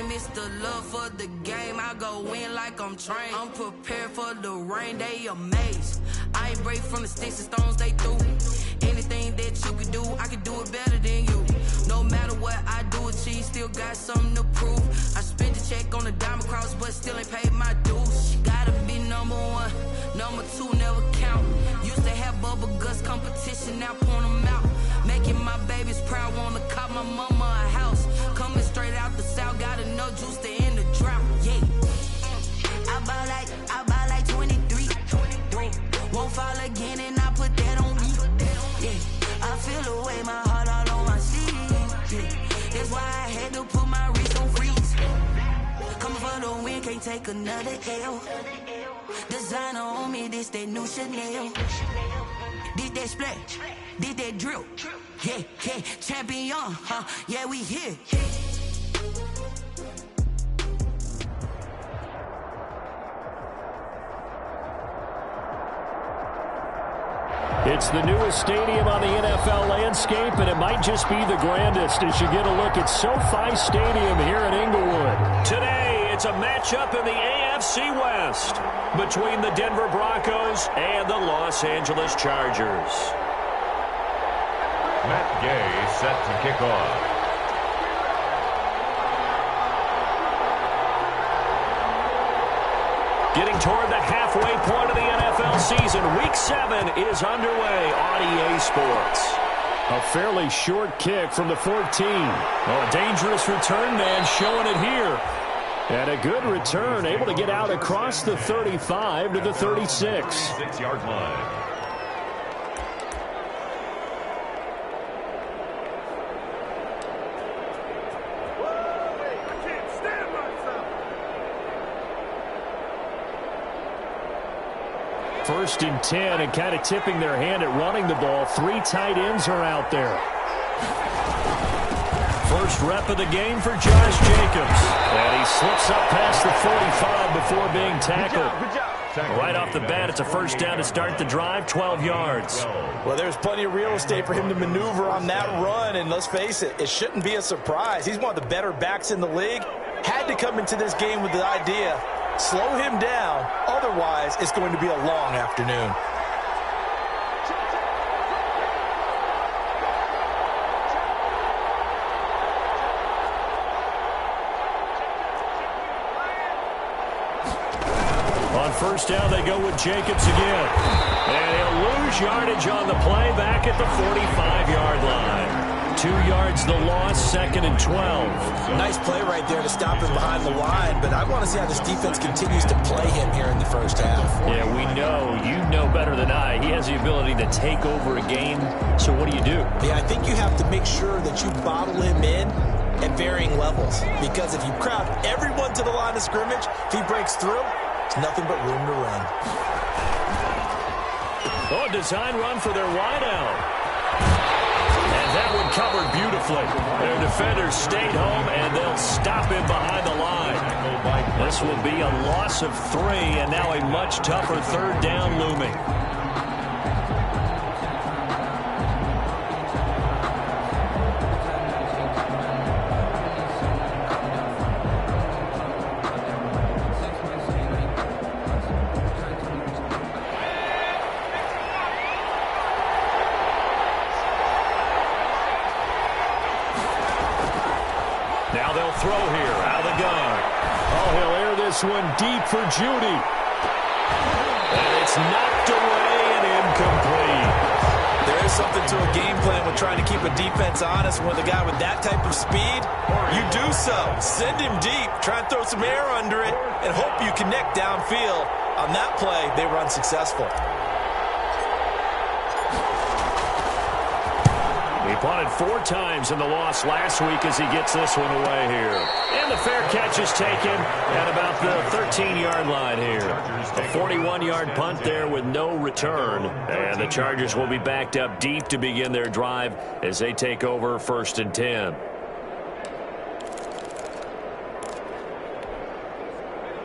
game, it's the love for the game. I go in like I'm trained. I'm prepared for the rain, they amazed. I ain't break from the sticks and stones they threw. Anything that you can do, I can do it better than you. No matter what I do achieve, still got something to prove. I spent the check on the diamond cross, but still ain't paid my dues. Gotta be number one, number two never count. Used to have bubble guts competition, now point them out. Making my babies proud, wanna cop my mama a house. Coming straight out the south, got enough juice to end the drought. Yeah, I buy like 23. Won't fall again, and I put that on me. Yeah, I feel the way, my heart all on my sleeve. Yeah, that's why I had to put my wrist on freeze. Coming for the win, can't take another L. Designer on me, this that new Chanel. Did that splash, did that drill. Yeah, yeah, champion, huh? Yeah, we here. It's the newest stadium on the NFL landscape, and it might just be the grandest as you get a look at SoFi Stadium here in Inglewood. Today, it's a matchup in the AFC West between the Denver Broncos and the Los Angeles Chargers. Matt Gay set to kick off. Getting toward the halfway point of the NFL season. Week 7 is underway on EA Sports. A fairly short kick from the 14. Oh, a dangerous return man showing it here. And a good return, able to get out across the 35 to the 36. 6-yard line. First and 10, and kind of tipping their hand at running the ball. 3 tight ends are out there. First rep of the game for Josh Jacobs. And he slips up past the 45 before being tackled. Good job. Right off the bat, it's a first down to start the drive, 12 yards. Well, there's plenty of real estate for him to maneuver on that run, and let's face it, it shouldn't be a surprise. He's one of the better backs in the league. Had to come into this game with the idea, slow him down, otherwise it's going to be a long afternoon. On first down, they go with Jacobs again. And he'll lose yardage on the play back at the 45-yard line. 2 yards the loss, second and 12. Nice play right there to stop him behind the line, but I want to see how this defense continues to play him here in the first half. Yeah, we know. You know better than I. He has the ability to take over a game. So what do you do? Yeah, I think you have to make sure that you bottle him in at varying levels, because if you crowd everyone to the line of scrimmage, if he breaks through, it's nothing but room to run. Oh, a design run for their wideout. And that one covered beautifully. Their defenders stayed home, and they'll stop him behind the line. This will be a loss of 3, and now a much tougher third down looming. Now they'll throw here out of the gun. Oh, he'll air this one deep for Judy. And it's knocked away and incomplete. There is something to a game plan with trying to keep a defense honest. With a guy with that type of speed, you do so. Send him deep, try and throw some air under it, and hope you connect downfield. On that play, they were unsuccessful. He punted 4 times in the loss last week as he gets this one away here. And the fair catch is taken at about the 13-yard line here. A 41-yard punt there with no return. And the Chargers will be backed up deep to begin their drive as they take over first and 10.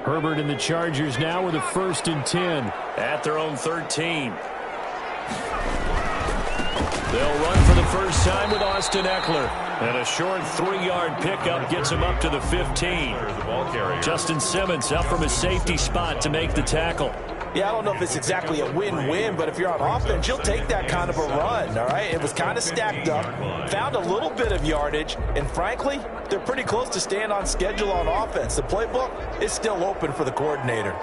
Herbert and the Chargers now with a first and 10 at their own 13. They'll run for the first time with Austin Eckler. And a short 3-yard pickup gets him up to the 15. Justin Simmons up from his safety spot to make the tackle. Yeah, I don't know if it's exactly a win-win, but if you're on offense, you'll take that kind of a run, all right? It was kind of stacked up, found a little bit of yardage, and frankly, they're pretty close to staying on schedule on offense. The playbook is still open for the coordinator.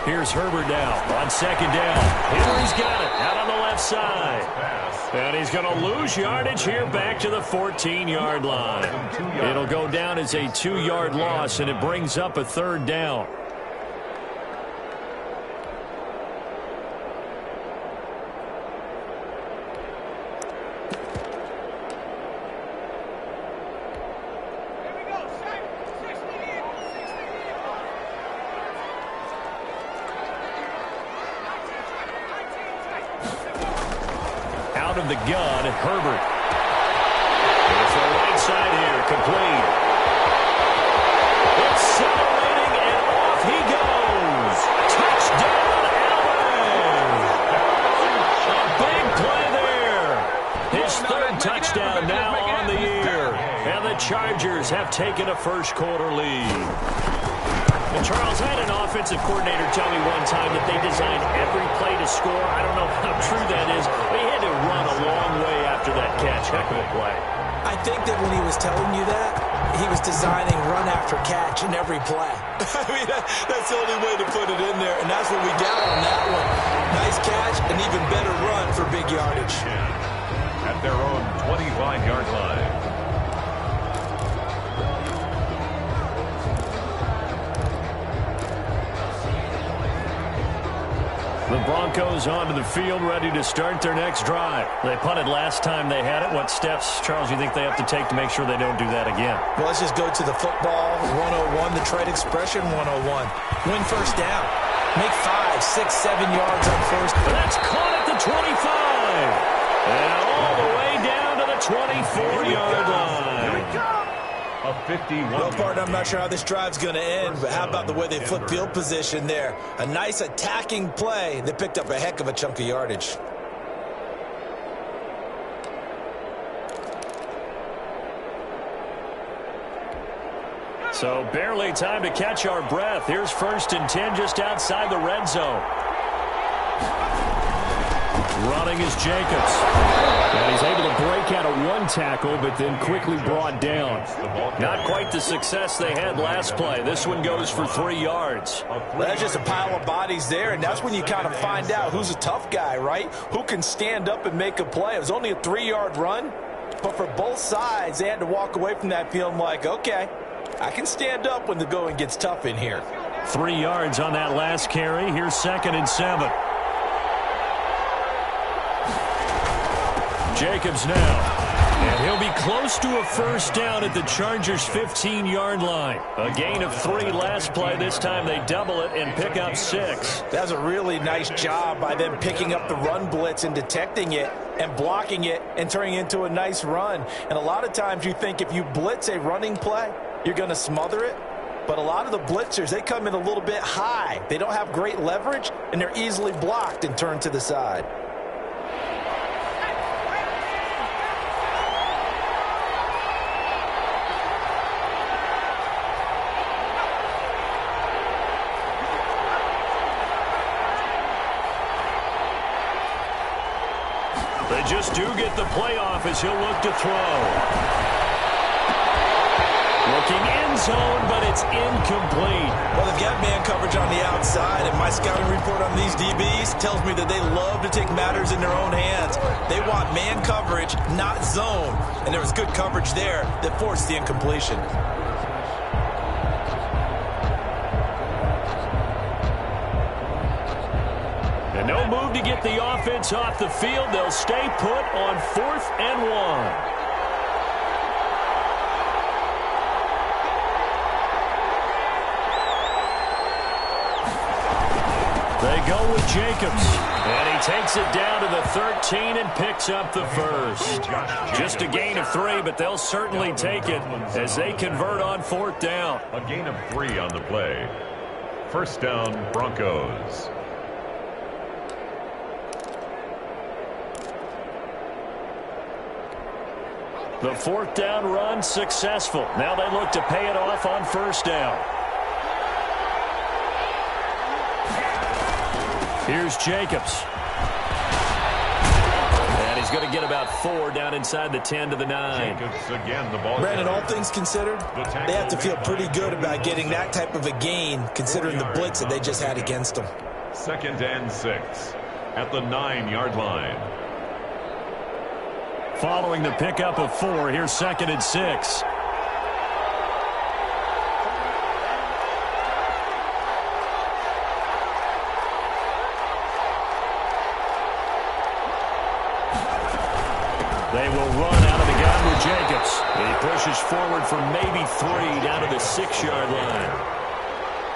Here's Herbert now on second down. Henry's got it out on the left side. And he's going to lose yardage here back to the 14-yard line. It'll go down as a 2-yard loss, and it brings up a 3rd down. Out of the gun, Herbert. It's the right side here, complete. Accelerating, and off he goes. Touchdown, LA! A big play there. His 3rd touchdown now on the year. And the Chargers have taken a first-quarter lead. And Charles, had an offensive coordinator tell me one time that they designed every play to score. I don't know how true that is, but he had to run a long way after that catch. Heck of a play. I think that when he was telling you that, he was designing run after catch in every play. I mean, that's the only way to put it in there, and that's what we got on that one. Nice catch, an even better run for big yardage. At their own 25-yard line. The Broncos onto the field, ready to start their next drive. They punted last time they had it. What steps, Charles, you think they have to take to make sure they don't do that again? Well, let's just go to the football 101, the trade expression 101. Win first down. Make 5, 6, 7 yards on first. And that's caught at the 25. And all the way down to the 24-yard line. Here we go. A 51. Well, partner, I'm not sure how this drive's going to end, but how about the way they flip field position there? A nice attacking play. They picked up a heck of a chunk of yardage. So barely time to catch our breath. Here's 1st and 10 just outside the red zone. Running is Jacobs. And he's able to break out of one tackle, but then quickly brought down. Not quite the success they had last play. This one goes for 3 yards. Well, that's just a pile of bodies there, and that's when you kind of find out who's a tough guy, right? Who can stand up and make a play. It was only a 3-yard run, but for both sides, they had to walk away from that feeling like, okay, I can stand up when the going gets tough in here. 3 yards on that last carry. Here's 2nd and 7. Jacobs now, and he'll be close to a first down at the Chargers' 15-yard line. A gain of 3 last play. This time they double it and pick up 6. That was a really nice job by them picking up the run blitz and detecting it and blocking it and turning it into a nice run. And a lot of times you think if you blitz a running play, you're going to smother it. But a lot of the blitzers, they come in a little bit high. They don't have great leverage, and they're easily blocked and turned to the side. They just do get the playoff as he'll look to throw. Looking end zone, but it's incomplete. Well, they've got man coverage on the outside, and my scouting report on these DBs tells me that they love to take matters in their own hands. They want man coverage, not zone. And there was good coverage there that forced the incompletion. And no move to get the offense off the field. They'll stay put on 4th and 1. They go with Jacobs, and he takes it down to the 13 and picks up the first. Just a gain of 3, but they'll certainly take it as they convert on 4th down. A gain of 3 on the play. First down, Broncos. The fourth down run successful. Now they look to pay it off on first down. Here's Jacobs. And he's going to get about 4 down inside the 10 to the 9. Jacobs again, the ball. Brandon, all things considered, they have to feel pretty good about getting that type of a gain, considering the blitz that they just had against them. 2nd and 6 at the 9-yard line. Following the pickup of 4, here's 2nd and 6. They will run out of the gun with Jacobs. He pushes forward for maybe 3 down to the 6-yard line.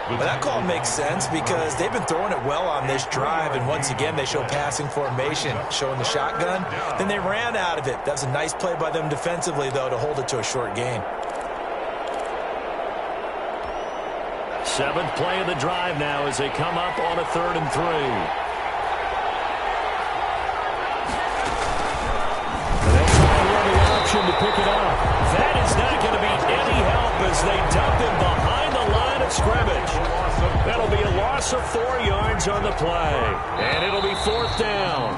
Well, that call makes sense because they've been throwing it well on this drive, and once again they show passing formation, showing the shotgun. Then they ran out of it. That's a nice play by them defensively, though, to hold it to a short gain. 7th play of the drive now as they come up on a 3rd and 3. To pick it up. That is not going to be any help as they dump him behind the line of scrimmage. That'll be a loss of 4 yards on the play. And it'll be 4th down.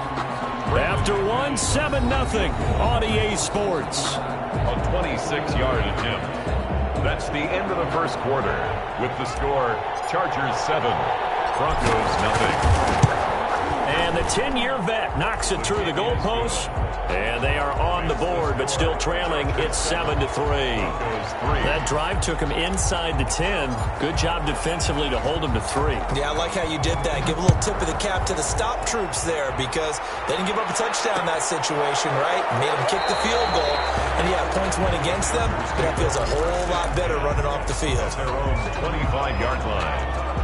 After 1, 7-0 on EA Sports. A 26-yard attempt. That's the end of the first quarter. With the score, Chargers 7, Broncos 0. And the 10-year vet knocks it through the goalpost. And they are on the board, but still trailing. It's 7-3. That drive took them inside the 10. Good job defensively to hold them to 3. Yeah, I like how you did that. Give a little tip of the cap to the stop troops there because they didn't give up a touchdown in that situation, right? Made them kick the field goal. And, yeah, points went against them, but that feels a whole lot better running off the field. Their own 25-yard line.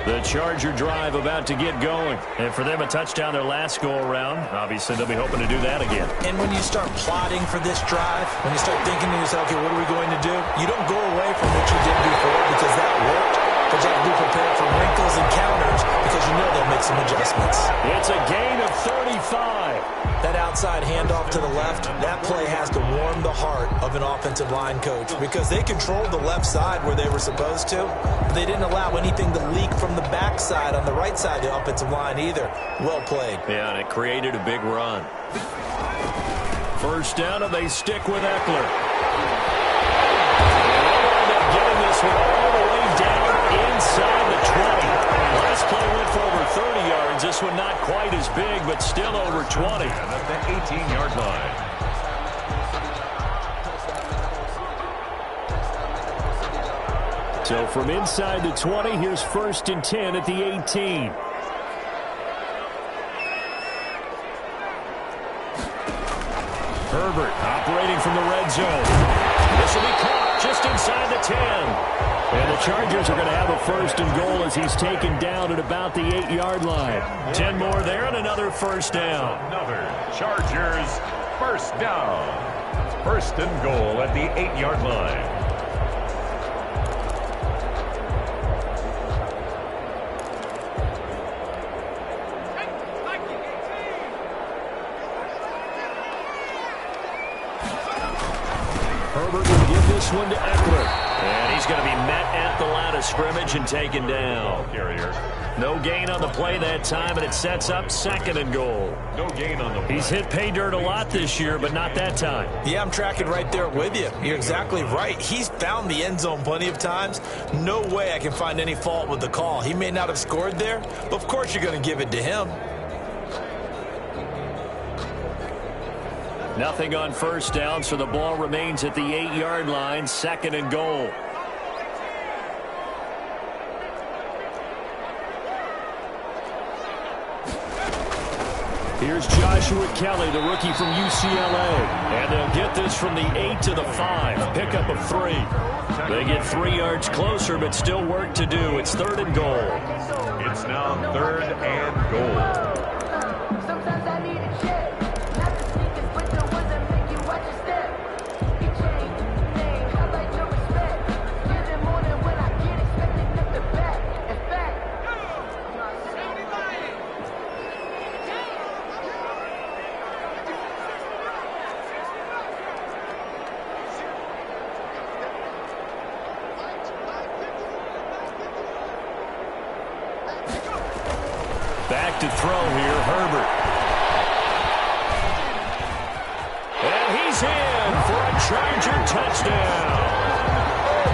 The Charger drive about to get going. And for them, a touchdown their last go-around. Obviously, they'll be hoping to do that again. And when you start plotting for this drive, when you start thinking to yourself, okay, what are we going to do? You don't go away from what you did before because that worked. But you have to be prepared for wrinkles and counters because you know they'll make some adjustments. It's a gain of 35. That outside handoff to the left, that play has to warm the heart of an offensive line coach because they controlled the left side where they were supposed to. They didn't allow anything to leak from the backside on the right side of the offensive line either. Well played. Yeah, and it created a big run. First down, and they stick with Eckler. And they're getting this one all the way down inside the 20. Last play went for over 30 yards. This one not quite as big, but still over 20. And at the 18-yard line. So from inside the 20, here's 1st and 10 at the 18. Herbert operating from the red zone. This will be caught just inside the 10. And the Chargers are going to have a 1st and goal as he's taken down at about the 8-yard line. 10 more there and another 1st down. Another Chargers 1st down. 1st and goal at the 8-yard line. Herbert will give this one to Eckler. And he's going to be met at the line of scrimmage and taken down. No gain on the play that time, and it sets up 2nd and goal. No gain on the play. He's hit pay dirt a lot this year, but not that time. Yeah, I'm tracking right there with you. You're exactly right. He's found the end zone plenty of times. No way I can find any fault with the call. He may not have scored there, but of course you're going to give it to him. Nothing on 1st down, so the ball remains at the 8-yard line, 2nd and goal. Here's Joshua Kelly, the rookie from UCLA. And they'll get this from the 8 to the 5. Pickup of 3. They get 3 yards closer, but still work to do. It's 3rd and goal. It's now 3rd and goal. to throw here, Herbert. And he's in for a Charger touchdown.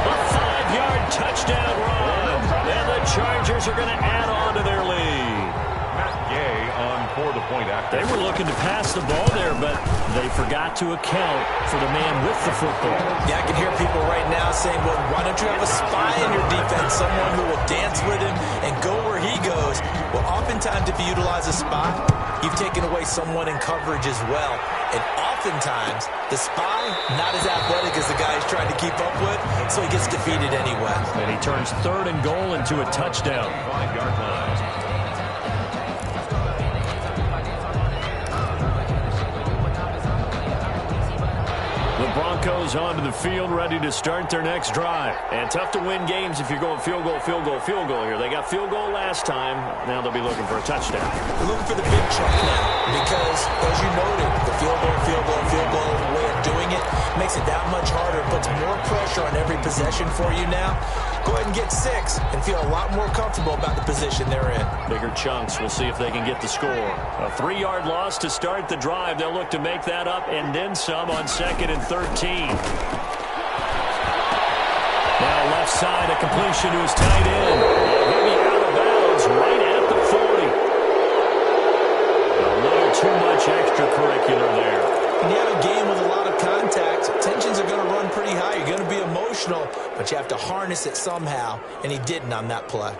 A 5-yard touchdown run. And the Chargers are going to add on to their lead. Matt Gay on for the point after. They were looking to pass the ball there, but they forgot to account for the man with the football. Yeah, I can hear people right now saying, well, why don't you have a spy in your defense, someone who will dance with him and go where he goes? Well, oftentimes if you utilize a spy, you've taken away someone in coverage as well. And oftentimes, the spy, not as athletic as the guy he's trying to keep up with, so he gets defeated anyway. And he turns 3rd and goal into a touchdown. 5-yard line. The Broncos onto the field, ready to start their next drive. And tough to win games if you're going field goal, field goal, field goal here. They got field goal last time. Now they'll be looking for a touchdown. They're looking for the big chunk now because, as you noted, the field goal way of doing it makes it that much harder, puts more pressure on every possession for you now. Go ahead and get 6 and feel a lot more comfortable about the position they're in. Bigger chunks. We'll see if they can get the score. A 3-yard loss to start the drive. They'll look to make that up and then some on 2nd and 13. Now left side, a completion to his tight end. He'll be out of bounds right at the 40. A little too much extracurricular there. When you have a game with a lot of contact, tensions are going to run pretty high. You're going to be emotional, but you have to harness it somehow, and he didn't on that play.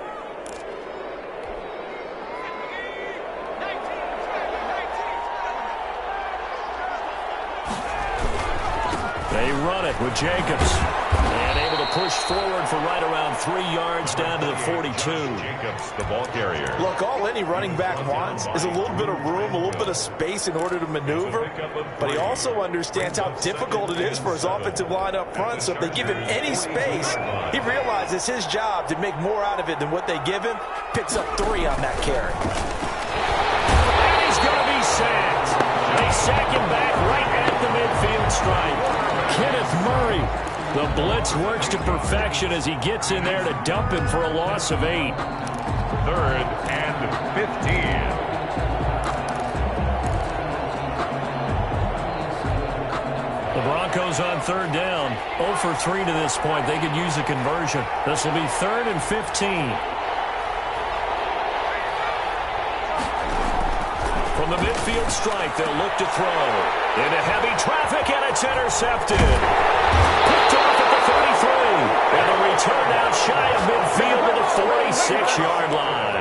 They run it with Jacobs. And able to push forward for right around 3 yards down to the 42. Jacobs, the ball carrier. Look, all any running back wants is a little bit of room, a little bit of space in order to maneuver. But he also understands how difficult it is for his offensive line up front. So if they give him any space, he realizes his job to make more out of it than what they give him. Picks up 3 on that carry. And he's going to be sacked. They sack him back right at the midfield stripe. Kenneth Murray. The blitz works to perfection as he gets in there to dump him for a loss of 8. 3rd and 15. The Broncos on 3rd down. 0 for 3 to this point. They could use a conversion. This will be 3rd and 15. From the midfield strike, they'll look to throw. Into heavy traffic, and it's intercepted. Picked off at the 33. And a return out shy of midfield to the 46-yard line.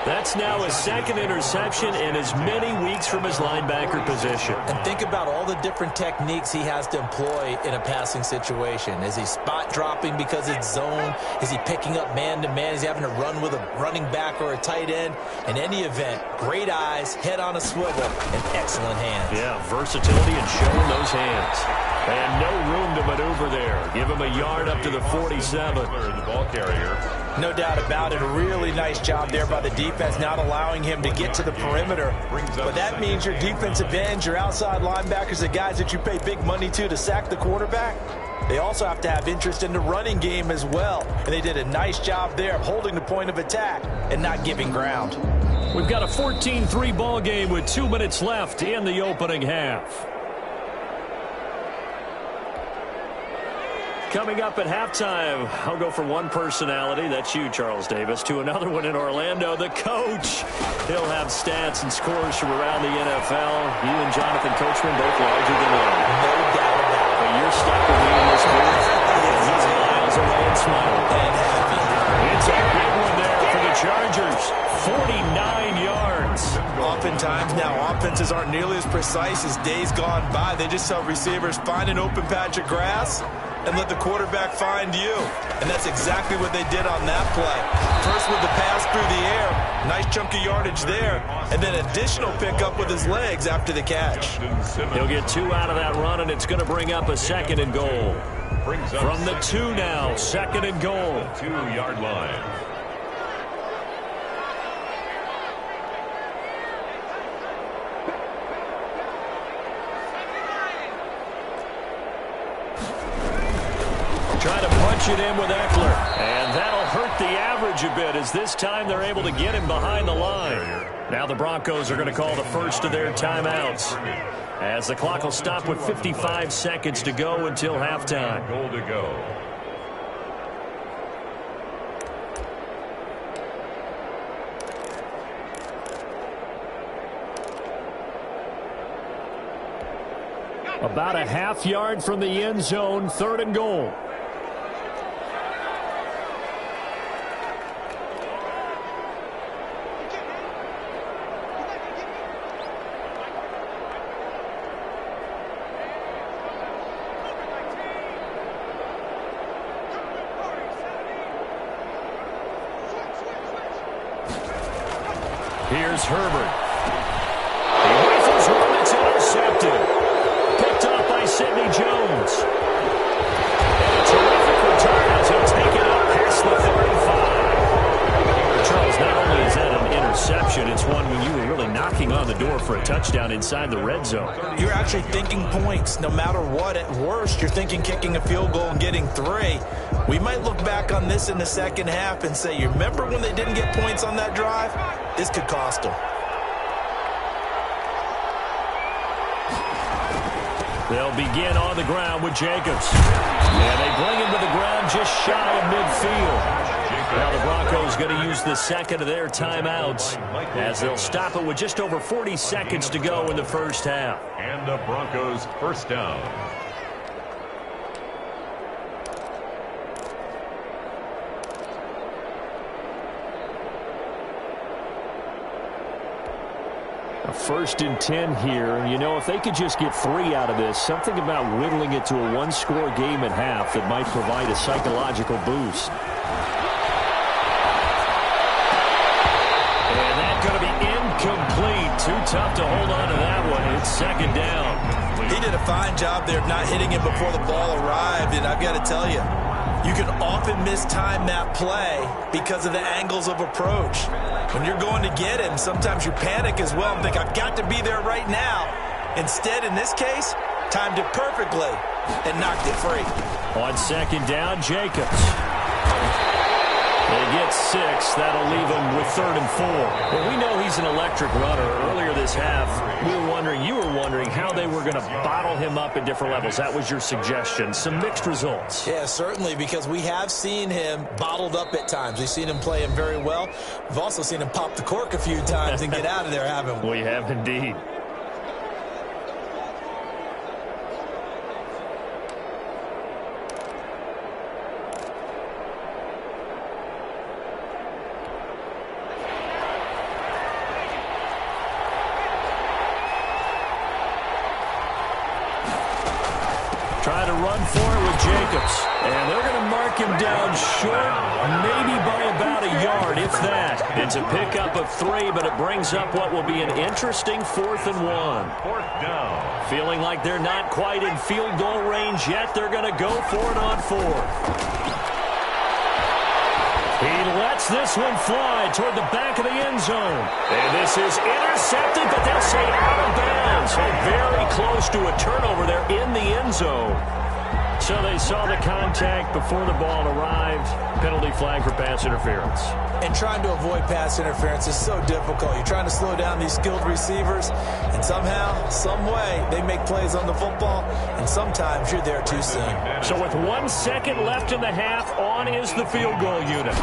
That's now his 2nd interception in as many weeks from his linebacker position. And think about all the different techniques he has to employ in a passing situation. Is he spot dropping because it's zone? Is he picking up man-to-man? Is he having to run with a running back or a tight end? In any event, great eyes, head on a swivel, and excellent hands. Yeah, versatility and showing those hands. And no room to maneuver there. Give him a yard up to the 47. The ball carrier. No doubt about it. A really nice job there by the defense, not allowing him to get to the perimeter. But that means your defensive ends, your outside linebackers, the guys that you pay big money to sack the quarterback, they also have to have interest in the running game as well. And they did a nice job there of holding the point of attack and not giving ground. We've got a 14-3 ball game with 2 minutes left in the opening half. Coming up at halftime, I'll go from one personality, that's you, Charles Davis, to another one in Orlando, the coach. He'll have stats and scores from around the NFL. You and Jonathan Coachman both larger than life. No doubt about it. But you're stuck with me in this booth. He's miles away and smiling. And happy. It's a big one there for the Chargers. 49 yards. Oftentimes now, offenses aren't nearly as precise as days gone by. They just tell receivers, find an open patch of grass and let the quarterback find you. And that's exactly what they did on that play. First with the pass through the air, nice chunk of yardage there, and then additional pickup with his legs after the catch. He'll get 2 out of that run, and it's going to bring up a 2nd and goal. From the 2 now, 2nd and goal. 2-yard line. Trying to punch it in with Eckler. And that'll hurt the average a bit as this time they're able to get him behind the line. Now the Broncos are going to call the first of their timeouts, as the clock will stop with 55 seconds to go until halftime. Goal to go. About a half yard from the end zone, 3rd and goal. Here's Herbert. He rifles one that's intercepted. Picked up by Sidney Jones. And a terrific return as he'll take it up past the 35. Charles, not only is that an interception, it's one when you were really knocking on the door for a touchdown inside the red zone. You're actually thinking points no matter what. At worst, you're thinking kicking a field goal and getting 3. We might look back on this in the second half and say, you remember when they didn't get points on that drive? This could cost them. They'll begin on the ground with Jacobs. And they bring him to the ground just shy of midfield. Now the Broncos going to use the second of their timeouts as they'll stop it with just over 40 seconds to go in the first half. And the Broncos first down. A 1st and 10 here. You know, if they could just get 3 out of this, something about whittling it to a 1-score game at half that might provide a psychological boost. And that's going to be incomplete. Too tough to hold on to that one. It's 2nd down. He did a fine job there of not hitting it before the ball arrived, and I've got to tell you, you can often mistime that play because of the angles of approach. When you're going to get him, sometimes you panic as well and think, I've got to be there right now. Instead, in this case, timed it perfectly and knocked it free. On 2nd down, Jacobs. They get 6. That'll leave them with 3rd and 4. Well, we know he's an electric runner. Earlier this half, you were wondering how they were going to bottle him up at different levels. That was your suggestion. Some mixed results. Yeah, certainly, because we have seen him bottled up at times. We've seen him play him very well. We've also seen him pop the cork a few times and get out of there, haven't we? We have indeed. Trying to run for it with Jacobs. And they're going to mark him down short, maybe by about a yard, if that. It's a pickup of 3, but it brings up what will be an interesting 4th and 1. 4th down. Feeling like they're not quite in field goal range yet, they're going to go for it on 4th. He lets this one fly toward the back of the end zone. And this is intercepted, but they'll say out of bounds. So very close to a turnover there in the end zone. So they saw the contact before the ball arrived. Penalty flag for pass interference. And trying to avoid pass interference is so difficult. You're trying to slow down these skilled receivers, and somehow, some way, they make plays on the football, and sometimes you're there too soon. So with 1 second left in the half, on is the field goal unit.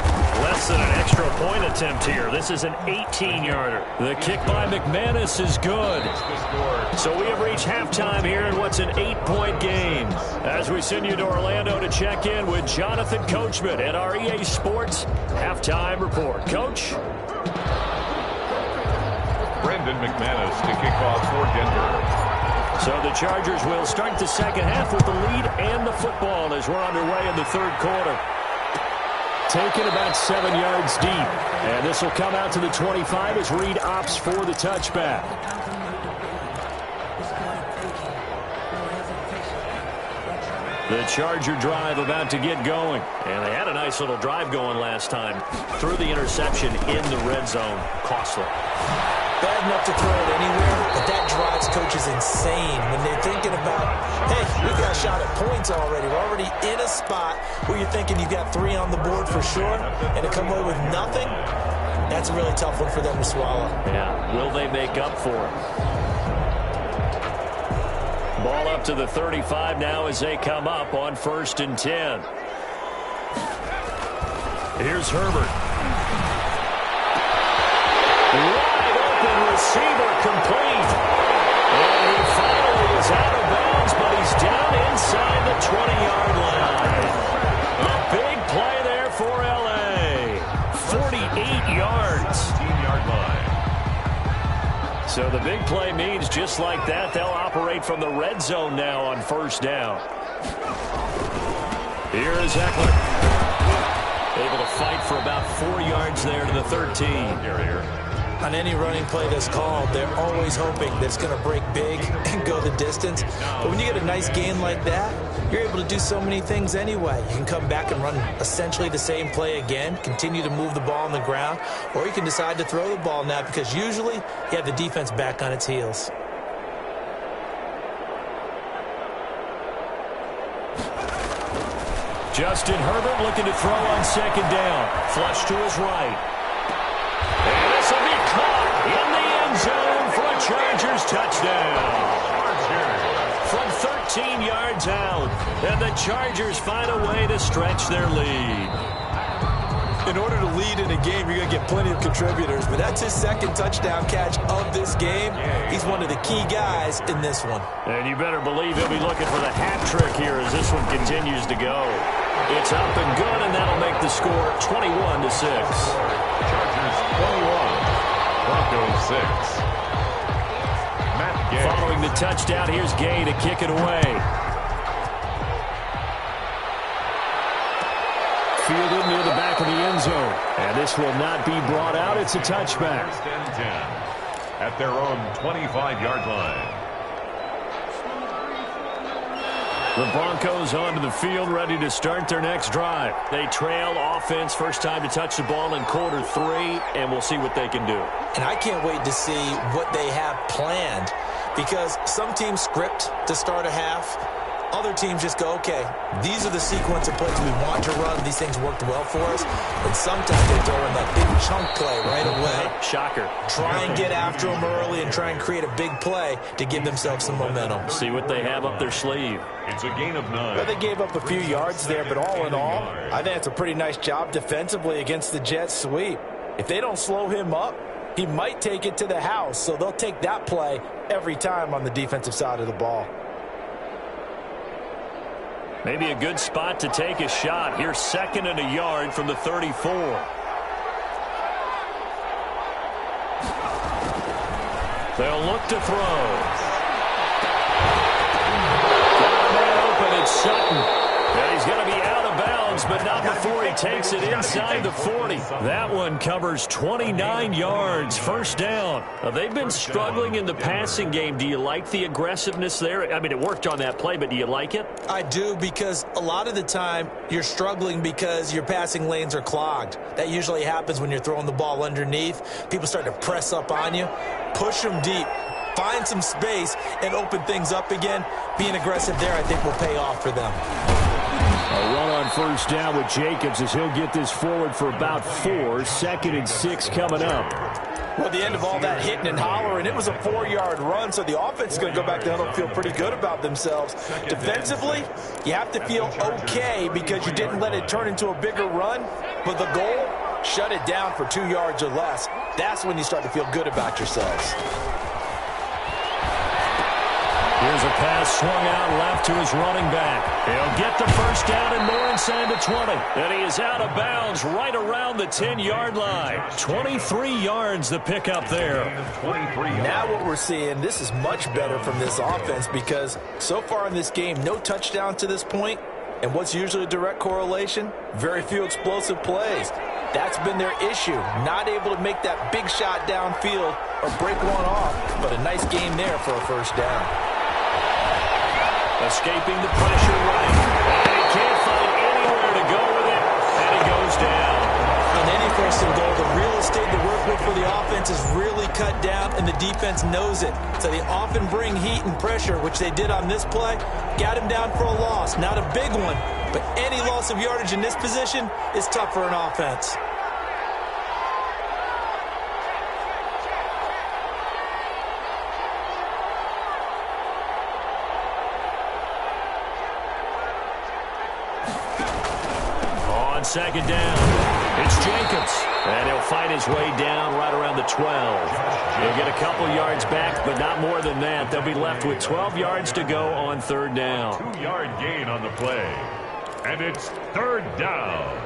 Less than an extra point attempt here. This is an 18-yarder. The kick by McManus is good. So we have reached halftime here in what's an 8-point game. As we send you to Orlando to check in with Jonathan Coachman at our EA Sports Halftime Report. Coach? Brendan McManus to kick off for Denver. So the Chargers will start the second half with the lead and the football as we're underway in the 3rd quarter. Taken about 7 yards deep. And this will come out to the 25 as Reed opts for the touchback. The Charger drive about to get going. And they had a nice little drive going last time. Threw the interception in the red zone. Costly. Bad enough to throw it anywhere, but that drives coaches insane when they're thinking about, hey, we got a shot at points already. We're already in a spot where you're thinking you got 3 on the board for sure, and to come away with nothing, That's a really tough one for them to swallow. Yeah, will they make up for it? Ball up to the 35 now as they come up on 1st and 10. Here's Herbert. Wide open receiver complete. And he finally is out of bounds, but he's down inside the 20-yard line. A big play there for L.A. 48 yards. 15-yard line. So the big play means just like that, they'll operate from the red zone now on 1st down. Here is Eckler. Able to fight for about 4 yards there to the 13. On any running play that's called, they're always hoping that it's going to break big and go the distance. But when you get a nice gain like that, you're able to do so many things anyway. You can come back and run essentially the same play again, continue to move the ball on the ground, or you can decide to throw the ball now because usually you have the defense back on its heels. Justin Herbert looking to throw on 2nd down. Flush to his right. And this will be caught in the end zone for a Chargers touchdown. From 13 yards out. And the Chargers find a way to stretch their lead. In order to lead in a game, you're going to get plenty of contributors. But that's his 2nd touchdown catch of this game. He's one of the key guys in this one. And you better believe he'll be looking for the hat trick here as this one continues to go. It's up and good, and that'll make the score 21-6. Chargers 21, Broncos 6. Matt Gay. Following the touchdown, here's Gay to kick it away. Fielded near the back of the end zone. And this will not be brought out. It's a touchback. 1st and 10 at their own 25-yard line. The Broncos onto the field, ready to start their next drive. They trail offense, first time to touch the ball in quarter 3, and we'll see what they can do. And I can't wait to see what they have planned because some teams script to start a half. Other teams just go, okay, these are the sequence of plays we want to run. These things worked well for us. And sometimes they throw in that big chunk play right away. Shocker. Try and get after them early and try and create a big play to give themselves some momentum. See what they have up their sleeve. It's a gain of 9. Well, they gave up a few yards there, but all in all, I think it's a pretty nice job defensively against the Jets sweep. If they don't slow him up, he might take it to the house. So they'll take that play every time on the defensive side of the ball. Maybe a good spot to take a shot. Here's 2nd and a yard from the 34. They'll look to throw. Got a man open, it's Sutton. And he's going to be out of bounds, but not before he takes it inside the 40. That one covers 29 yards, 1st down. Now, they've been struggling in the passing game. Do you like the aggressiveness there? I mean, it worked on that play, but do you like it? I do, because a lot of the time you're struggling because your passing lanes are clogged. That usually happens when you're throwing the ball underneath. People start to press up on you. Push them deep. Find some space and open things up again. Being aggressive there, I think, will pay off for them. A run on 1st down with Jacobs as he'll get this forward for about 4. 2nd and 6 coming up. Well, the end of all that hitting and hollering, it was a 4-yard run, so the offense is going to go back to the huddle and feel pretty good about themselves. Defensively, you have to feel okay because you didn't let it turn into a bigger run, but the goal, shut it down for 2 yards or less. That's when you start to feel good about yourselves. Here's a pass swung out left to his running back. He'll get the 1st down and more inside the 20. And he is out of bounds right around the 10-yard line. 23 yards the pickup there. 23 yards. Now what we're seeing, this is much better from this offense because so far in this game, no touchdowns to this point. And what's usually a direct correlation? Very few explosive plays. That's been their issue. Not able to make that big shot downfield or break one off. But a nice game there for a 1st down. Escaping the pressure right. And he can't find anywhere to go with it. And he goes down. On any 1st and goal, the real estate to work with for the offense is really cut down, and the defense knows it. So they often bring heat and pressure, which they did on this play. Got him down for a loss. Not a big one, but any loss of yardage in this position is tough for an offense. on second down. It's Jacobs, and he'll fight his way down right around the 12. He'll get a couple yards back, but not more than that. They'll be left with 12 yards to go on third down. 2-yard gain on the play, and it's third down.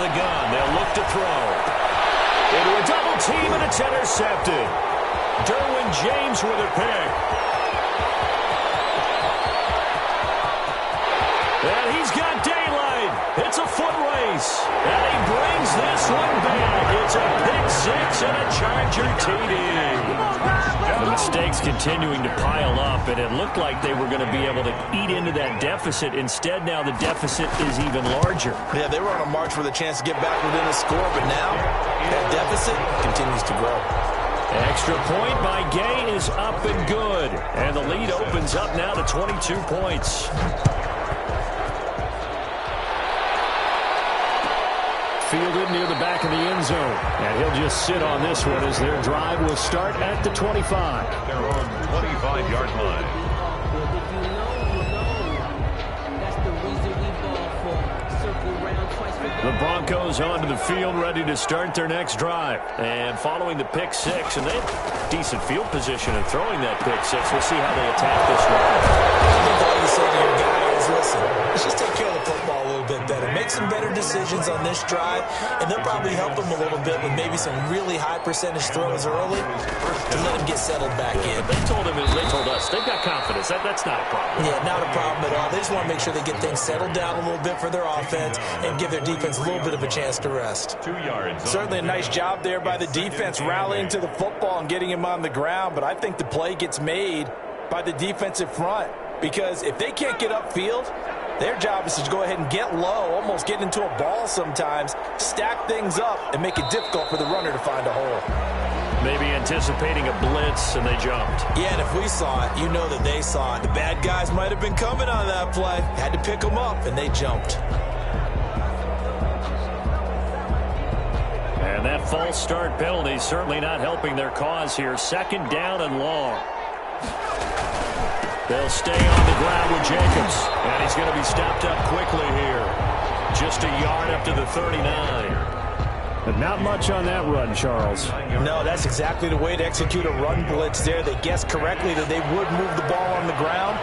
The gun, they'll look to throw. Into a double team, and it's intercepted. Derwin James with a pick. And he's got daylight. It's a foot race. And he brings this one back. It's a pick six and a Charger TD. The mistakes continuing to pile up, and it looked like they were going to be able to eat into that deficit. Instead, now the deficit is even larger. Yeah, they were on a march with a chance to get back within a score, but now that deficit continues to grow. Extra point by Gay is up and good. And the lead opens up now to 22 points. Fielded near the back of the end zone. And he'll just sit on this one as their drive will start at the 25. Their own 25-yard line. The Broncos onto the field, ready to start their next drive. And following the pick six, and they have decent field position in throwing that pick six. We'll see how they attack this one. I think all you say to your guy is, listen, let's just take care of the football a little bit better. Make some better decisions on this drive, and they'll probably help him a little bit with maybe some really high percentage throws early to let him get settled back in. They told us, they've got confidence. That's not a problem. Yeah, not a problem at all. They just want to make sure they get things settled down a little bit for their offense and give their defense a little bit of a chance to rest. 2 yards. Certainly a nice job there by the defense rallying to the football and getting him on the ground, but I think the play gets made by the defensive front because if they can't get upfield, their job is to go ahead and get low, almost get into a ball sometimes, stack things up, and make it difficult for the runner to find a hole. Maybe anticipating a blitz, and they jumped. Yeah, and if we saw it, you know that they saw it. The bad guys might have been coming on that play. Had to pick them up, and they jumped. And that false start penalty certainly not helping their cause here. Second down and long. They'll stay on the ground with Jacobs. And he's going to be stopped up quickly here. Just a yard up to the 39. But not much on that run, Charles. No, that's exactly the way to execute a run blitz there. They guessed correctly that they would move the ball on the ground,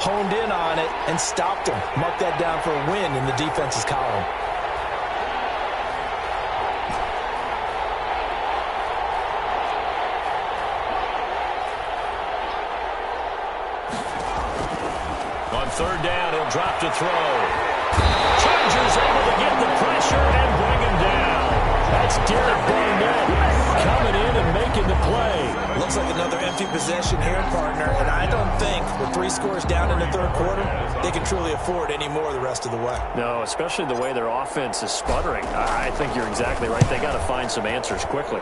honed in on it, and stopped them. Mark that down for a win in the defense's column. On third down, he'll drop to throw. Chargers able to get the pressure and bring him down. That's Derek Barnett coming in and making the play. Looks like another empty possession here, partner, and I don't think with 3 scores down in the third quarter, they can truly afford any more the rest of the way. No, especially the way their offense is sputtering. I think you're exactly right. They got to find some answers quickly.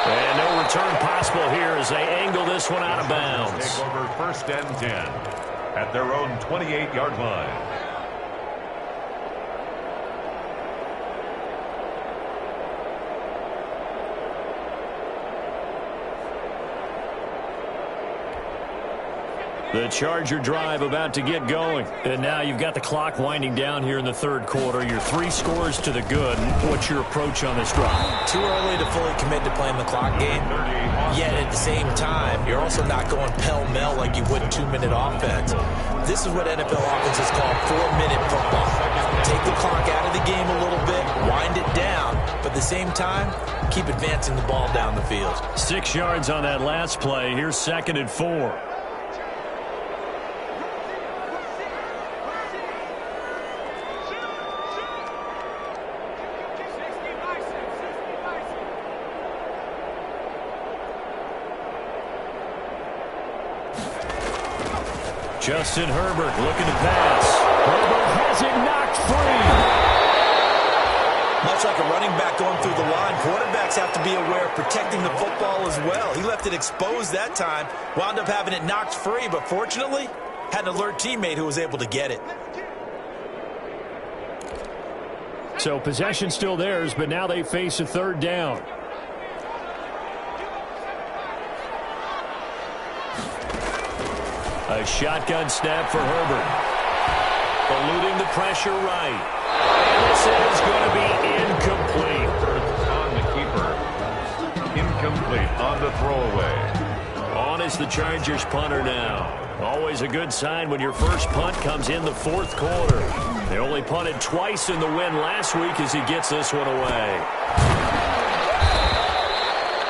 And no return possible here as they angle this one out of bounds. Take over first and 10 at their own 28-yard line. The Charger drive about to get going. And now you've got the clock winding down here in the third quarter. Your 3 scores to the good. What's your approach on this drive? Too early to fully commit to playing the clock game. Yet at the same time, you're also not going pell-mell like you would 2-minute offense. This is what NFL offenses call 4-minute football. Take the clock out of the game a little bit, wind it down, but at the same time, keep advancing the ball down the field. 6 yards on that last play. Here's 2nd and 4. Justin Herbert looking to pass. Herbert has it knocked free. Much like a running back going through the line, quarterbacks have to be aware of protecting the football as well. He left it exposed that time, wound up having it knocked free, but fortunately, had an alert teammate who was able to get it. So possession still theirs, but now they face a third down. A shotgun snap for Herbert. Eluding the pressure right. And this is going to be incomplete. On the keeper. Incomplete on the throwaway. On is the Chargers punter now. Always a good sign when your first punt comes in the fourth quarter. They only punted twice in the win last week as he gets this one away.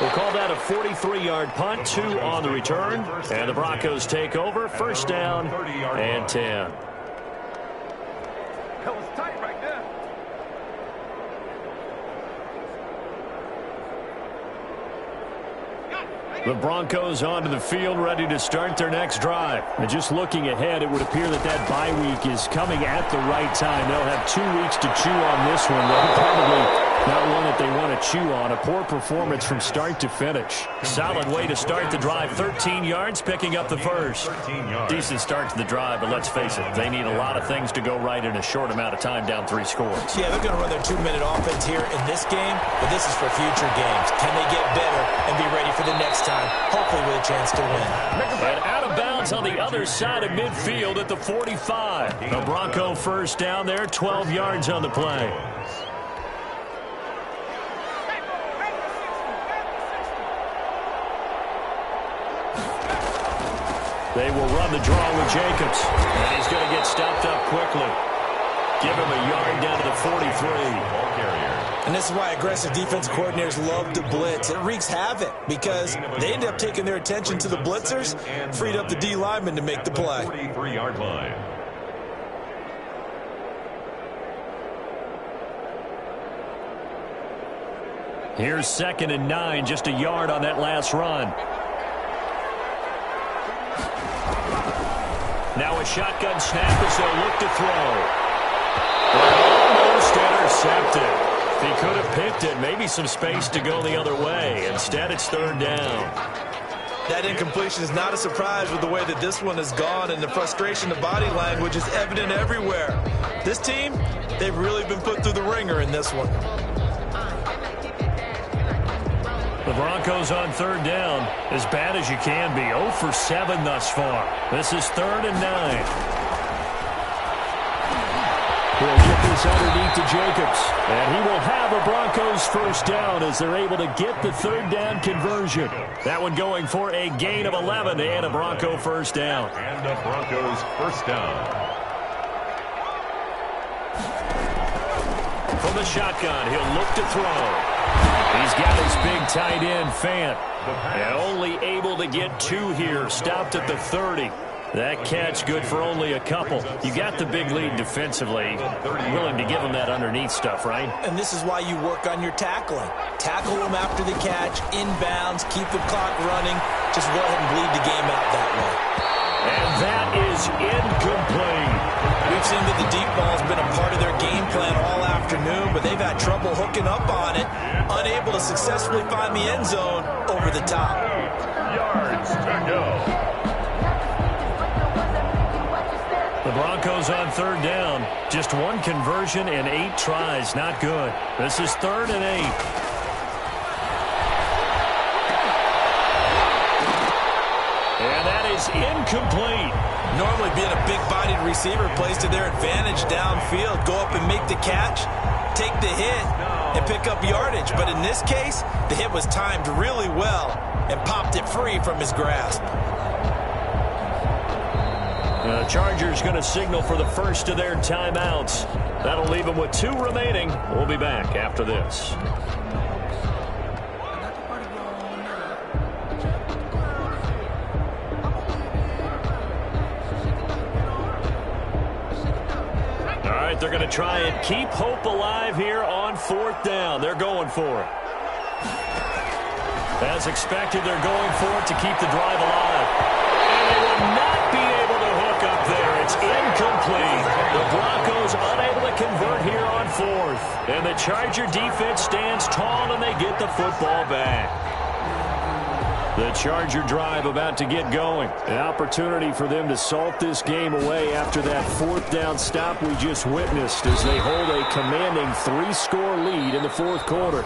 We'll call that a 43-yard punt, 2 on the return. And the Broncos take over, first down and 10. That was tight right there. The Broncos onto the field, ready to start their next drive. And just looking ahead, it would appear that that bye week is coming at the right time. They'll have 2 weeks to chew on this one. They'll probably not one that they want to chew on. A poor performance from start to finish. Solid way to start the drive. 13 yards, picking up the first. Decent start to the drive, but let's face it, they need a lot of things to go right in a short amount of time, down 3 scores. Yeah, they're going to run their 2-minute offense here in this game, but this is for future games. Can they get better and be ready for the next time, hopefully with a chance to win? And out of bounds on the other side of midfield at the 45. A Bronco first down there, 12 yards on the play. They will run the draw with Jacobs. And he's going to get stopped up quickly. Give him a yard down to the 43. Ball carrier. And this is why aggressive defense coordinators love to blitz. It wreaks havoc because they end up taking their attention to the blitzers, freed up the D lineman to make the play. 43-yard line. Here's 2nd and 9, just a yard on that last run. Now a shotgun snap as they'll look to throw. Almost intercepted. If he could have picked it, maybe some space to go the other way. Instead, it's 3rd down. That incompletion is not a surprise with the way that this one has gone, and the frustration, the body language is evident everywhere. This team, they've really been put through the ringer in this one. The Broncos on 3rd down, as bad as you can be. 0 for 7 thus far. This is 3rd and 9. He'll get this underneath to Jacobs. And he will have a Broncos first down as they're able to get the 3rd down conversion. That one going for a gain of 11 and a Bronco first down. And the Broncos first down. From the shotgun, he'll look to throw. He's got his big tight end, Fant. And only able to get 2 here. Stopped at the 30. That catch good for only a couple. You got the big lead defensively. Willing to give him that underneath stuff, right? And this is why you work on your tackling. Tackle them after the catch, inbounds, keep the clock running. Just go ahead and bleed the game out that way. And that is incomplete. We've seen that the deep ball has been a part of their game plan all afternoon, but they've had trouble hooking up on it, unable to successfully find the end zone over the top. Yards to go. The Broncos on 3rd down. Just 1 conversion and 8 tries. Not good. This is 3rd and 8. And that is incomplete. Normally being a big-bodied receiver plays to their advantage downfield. Go up and make the catch, take the hit, and pick up yardage. But in this case, the hit was timed really well and popped it free from his grasp. The Chargers going to signal for the first of their timeouts. That'll leave them with 2 remaining. We'll be back after this. All right, they're going to try and keep hope alive here on 4th down. They're going for it. As expected, they're going for it to keep the drive alive. And they will not be able to hook up there. It's incomplete. The Broncos unable to convert here on 4th. And the Charger defense stands tall and they get the football back. The Charger drive about to get going. An opportunity for them to salt this game away after that fourth down stop we just witnessed as they hold a commanding 3-score lead in the fourth quarter.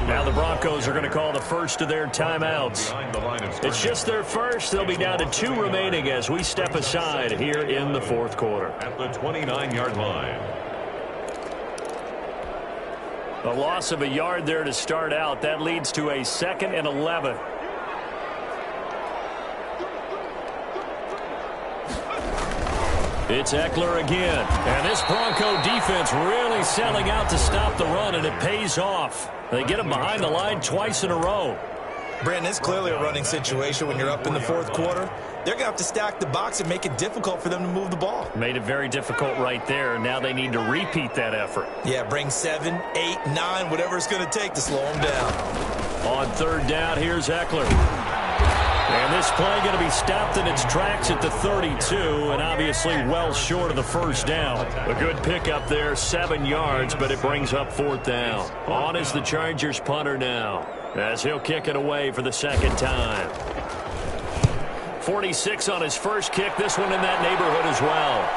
Now the Broncos are going to call the first of their timeouts. It's just their first. They'll be down to 2 remaining as we step aside here in the fourth quarter. At the 29-yard line. A loss of a yard there to start out. That leads to a 2nd and 11. It's Eckler again. And this Bronco defense really selling out to stop the run, and it pays off. They get him behind the line twice in a row. Brandon, it's clearly a running situation when you're up in the fourth quarter. They're going to have to stack the box and make it difficult for them to move the ball. Made it very difficult right there. Now they need to repeat that effort. Yeah, bring 7, 8, 9, whatever it's going to take to slow them down. On third down, here's Eckler. And this play going to be stopped in its tracks at the 32, and obviously well short of the first down. A good pickup there, 7 yards, but it brings up fourth down. On is the Chargers punter now, as he'll kick it away for the second time. 46 on his first kick, this one in that neighborhood as well.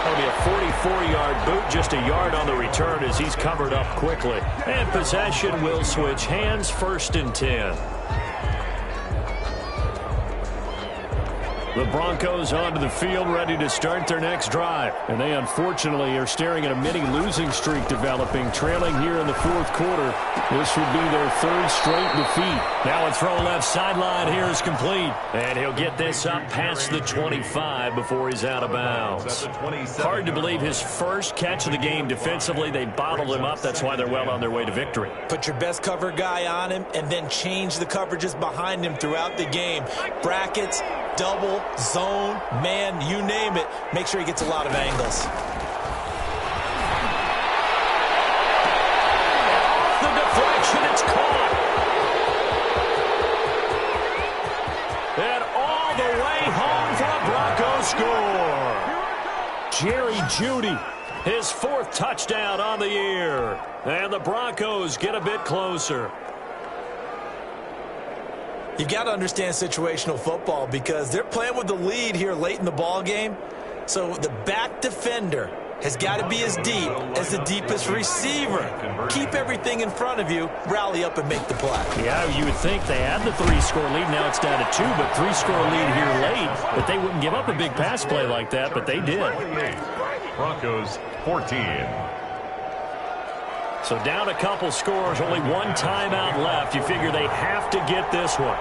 That'll be a 44-yard boot, just a yard on the return as he's covered up quickly. And possession will switch hands, 1st and 10. The Broncos onto the field, ready to start their next drive. And they unfortunately are staring at a mini losing streak developing, trailing here in the fourth quarter. This would be their 3rd straight defeat. Now a throw left sideline here is complete. And he'll get this up past the 25 before he's out of bounds. Hard to believe his first catch of the game defensively. They bottled him up. That's why they're well on their way to victory. Put your best cover guy on him and then change the coverages behind him throughout the game. Brackets, double, zone, man, you name it. Make sure he gets a lot of angles. The deflection, it's caught. And all the way home for a Bronco score. Jerry Jeudy, his 4th touchdown on the year. And the Broncos get a bit closer. You've got to understand situational football because they're playing with the lead here late in the ball game. So the back defender has got to be as deep as the deepest receiver. Keep everything in front of you, rally up and make the play. Yeah, you would think they had the 3-score lead. Now it's down to 2, but 3-score lead here late. But they wouldn't give up a big pass play like that, but they did. Broncos 14. So down a couple scores, only 1 timeout left. You figure they have to get this one.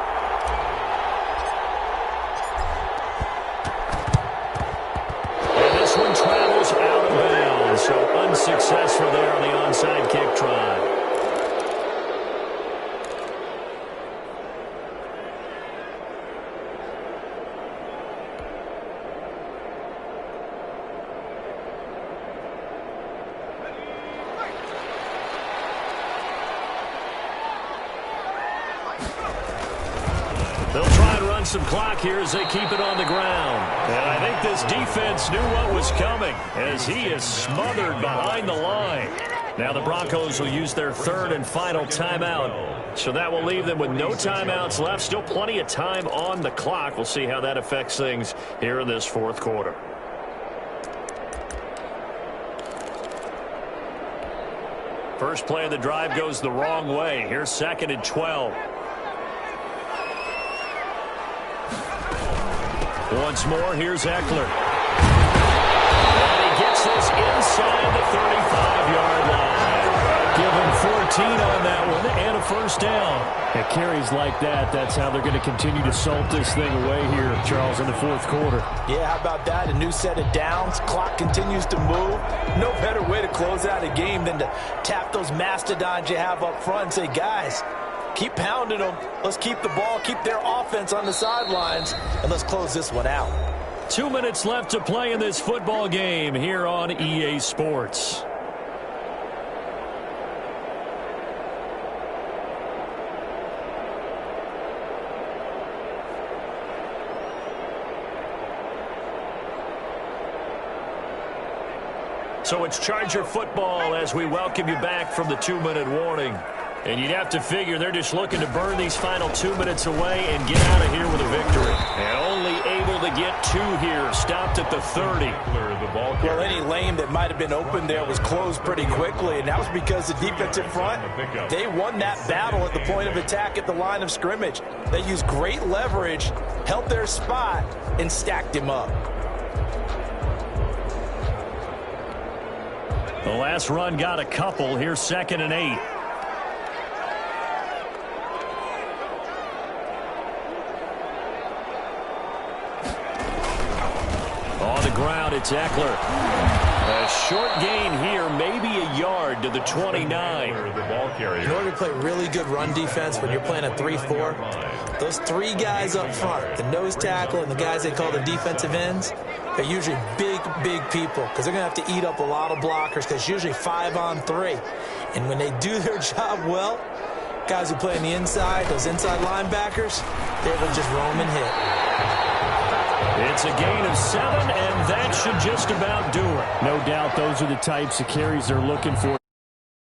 And this one travels out of bounds, so unsuccessful there on the onside kick try. They'll try and run some clock here as they keep it on the ground. And I think this defense knew what was coming as he is smothered behind the line. Now the Broncos will use their 3rd and final timeout. So that will leave them with no timeouts left. Still plenty of time on the clock. We'll see how that affects things here in this fourth quarter. First play of the drive goes the wrong way. Here's 2nd and 12. Once more, here's Eckler. And he gets this inside the 35-yard line. Give him 14 on that one and a first down. At carries like that, that's how they're going to continue to salt this thing away here, Charles, in the fourth quarter. Yeah, how about that? A new set of downs. Clock continues to move. No better way to close out a game than to tap those mastodons you have up front and say, guys, keep pounding them. Let's keep the ball, keep their offense on the sidelines, and let's close this one out. 2 minutes left to play in this football game here on EA Sports. So it's Charger football as we welcome you back from the 2-minute warning. And you'd have to figure they're just looking to burn these final 2 minutes away and get out of here with a victory. And only able to get 2 here. Stopped at the 30. Well, any lane that might have been open there was closed pretty quickly, and that was because the defensive front, they won that battle at the point of attack at the line of scrimmage. They used great leverage, held their spot, and stacked him up. The last run got a couple. Here's 2nd and 8. On the ground, it's Eckler. A short gain here, maybe a yard to the 29. In order to play really good run defense when you're playing a 3-4, those 3 guys up front, the nose tackle and the guys they call the defensive ends, they're usually big people because they're going to have to eat up a lot of blockers because it's usually 5 on 3. And when they do their job well, guys who play on the inside, those inside linebackers, they're able to just roam and hit. It's a gain of 7, and that should just about do it. No doubt those are the types of carries they're looking for